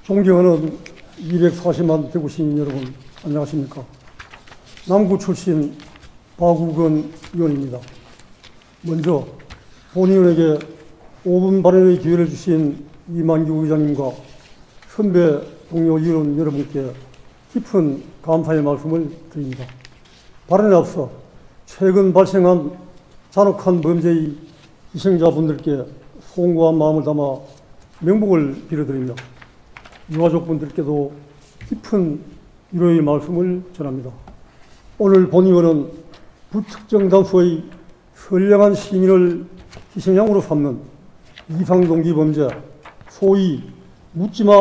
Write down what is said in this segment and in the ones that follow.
존경하는 240만 대구 시민 여러분, 안녕하십니까. 남구 출신 박우건 의원입니다. 먼저 본 의원에게 5분 발언의 기회를 주신 이만규 의장님과 선배 동료 의원 여러분께 깊은 감사의 말씀을 드립니다. 발언에 앞서 최근 발생한 잔혹한 범죄의 희생자분들께 송구한 마음을 담아 명복을 빌어드리며 유가족분들께도 깊은 위로의 말씀을 전합니다. 오늘 본 의원은 부특정 다수의 선량한 시민을 희생양으로 삼는 이상동기 범죄, 소위 묻지마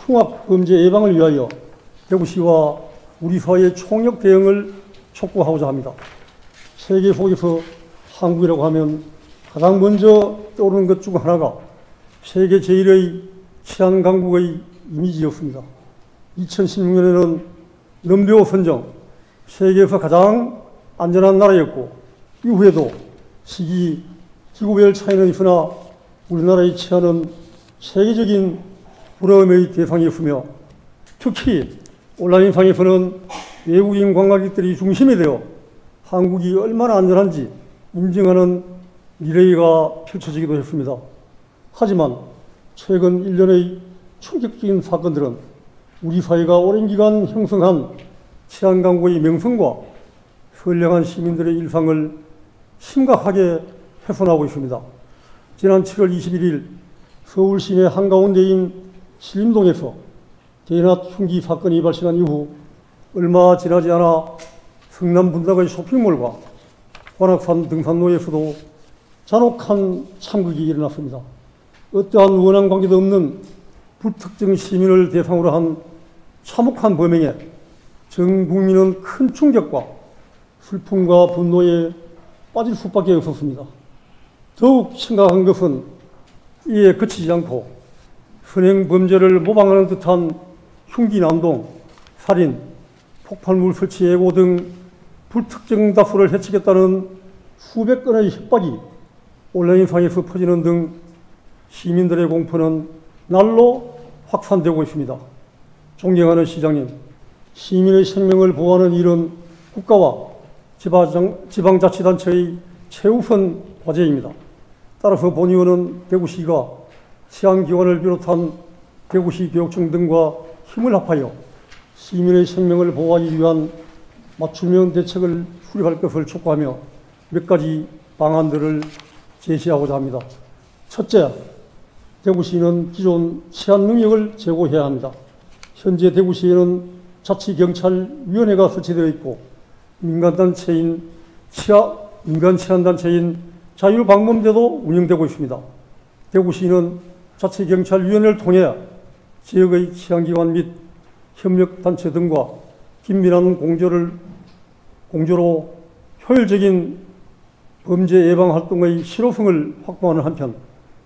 흉악 범죄 예방을 위하여 대구시와 우리 사회의 총력 대응을 촉구하고자 합니다. 세계 속에서 한국이라고 하면 가장 먼저 떠오르는 것 중 하나가 세계 제1의 치안 강국의 이미지였습니다. 2016년에는 넘베오 선정, 세계에서 가장 안전한 나라였고, 이후에도 시기, 기구별 차이는 있으나 우리나라의 치안은 세계적인 부러움의 대상이었으며, 특히 온라인상에서는 외국인 관광객들이 중심이 되어 한국이 얼마나 안전한지 인증하는 미래가 펼쳐지기도 했습니다. 하지만 최근 1년의 충격적인 사건들은 우리 사회가 오랜 기간 형성한 치안 강국의 명성과 선량한 시민들의 일상을 심각하게 훼손하고 있습니다. 지난 7월 21일 서울 시내 한가운데인 신림동에서 대낮 흉기 사건이 발생한 이후 얼마 지나지 않아 성남 분당의 쇼핑몰과 관악산 등산로에서도 잔혹한 참극이 일어났습니다. 어떠한 원한 관계도 없는 불특정 시민을 대상으로 한 참혹한 범행에 전 국민은 큰 충격과 슬픔과 분노에 빠질 수밖에 없었습니다. 더욱 심각한 것은 이에 그치지 않고 선행 범죄를 모방하는 듯한 흉기 난동, 살인, 폭발물 설치 예고 등 불특정 다수를 해치겠다는 수백 건의 협박이 온라인상에서 퍼지는 등 시민들의 공포는 날로 확산되고 있습니다. 존경하는 시장님, 시민의 생명을 보호하는 일은 국가와 지방자치단체의 최우선 과제입니다. 따라서 본 의원은 대구시가 치안기관을 비롯한 대구시 교육청 등과 힘을 합하여 시민의 생명을 보호하기 위한 맞춤형 대책을 수립할 것을 촉구하며 몇 가지 방안들을 제시하고자 합니다. 첫째, 대구시는 기존 치안 능력을 제고해야 합니다. 현재 대구시에는 자치경찰위원회가 설치되어 있고 민간치안단체인 자율방범대도 운영되고 있습니다. 대구시는 자치경찰위원회를 통해 지역의 치안기관 및 협력단체 등과 긴밀한 공조로 효율적인 범죄 예방 활동의 실효성을 확보하는 한편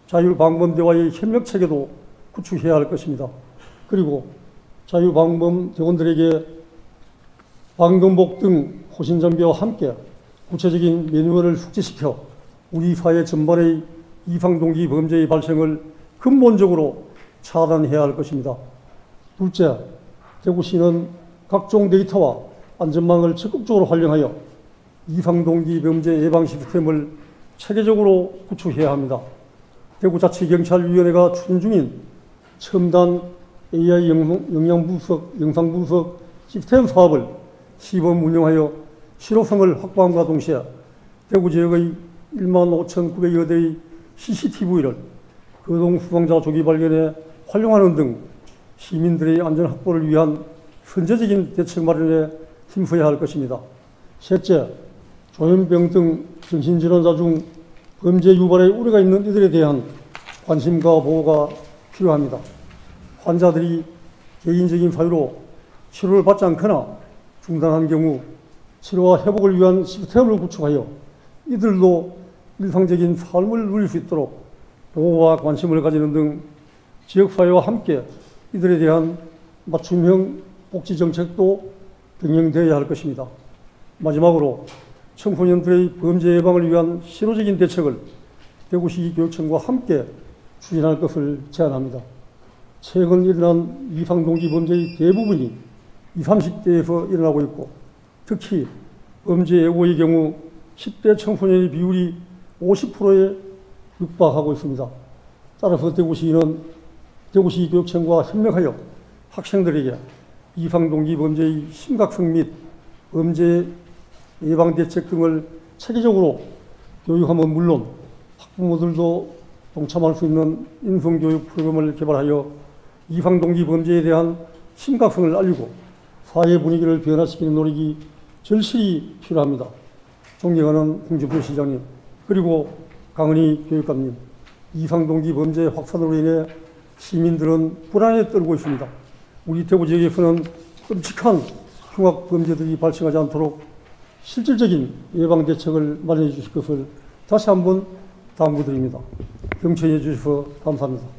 자율방범대와의 협력체계도 구축해야 할 것입니다. 그리고 자율방범 대원들에게 방검복 등 호신장비와 함께 구체적인 매뉴얼을 숙지시켜 우리 사회 전반의 이상동기 범죄의 발생을 근본적으로 차단해야 할 것입니다. 둘째, 대구시는 각종 데이터와 안전망을 적극적으로 활용하여 이상동기 범죄 예방 시스템을 체계적으로 구축해야 합니다. 대구자치경찰위원회가 추진 중인 첨단 AI 영상 분석 시스템 사업을 시범 운영하여 실효성을 확보함과 동시에 대구 지역의 15,900여 대의 CCTV를 거동 수상자 조기 발견에 활용하는 등 시민들의 안전 확보를 위한 선제적인 대책 마련에 힘써야 할 것입니다. 셋째, 조현병 등 정신질환자 중 범죄 유발의 우려가 있는 이들에 대한 관심과 보호가 필요합니다. 환자들이 개인적인 사유로 치료를 받지 않거나 중단한 경우 치료와 회복을 위한 시스템을 구축하여 이들도 일상적인 삶을 누릴 수 있도록 보호와 관심을 가지는 등 지역사회와 함께 이들에 대한 맞춤형 복지정책도 병행되어야 할 것입니다. 마지막으로 청소년들의 범죄 예방을 위한 실효적인 대책을 대구시 교육청과 함께 추진할 것을 제안합니다. 최근 일어난 이상동기 범죄의 대부분이 20, 30대에서 일어나고 있고, 특히 범죄 예고의 경우 10대 청소년의 비율이 50%에 육박하고 있습니다. 따라서 대구시는 대구시 교육청과 협력하여 학생들에게 이상동기 범죄의 심각성 및 범죄 예방 대책 등을 체계적으로 교육하면 물론 학부모들도 동참할 수 있는 인성교육 프로그램을 개발하여 이상동기 범죄에 대한 심각성을 알리고 사회 분위기를 변화시키는 노력이 절실히 필요합니다. 존경하는 홍준표 시장님, 그리고 강은희 교육감님, 이상동기 범죄 확산으로 인해 시민들은 불안에 떨고 있습니다. 우리 대구 지역에서는 끔찍한 흉악 범죄들이 발생하지 않도록 실질적인 예방 대책을 마련해 주실 것을 다시 한번 당부드립니다. 경청해 주셔서 감사합니다.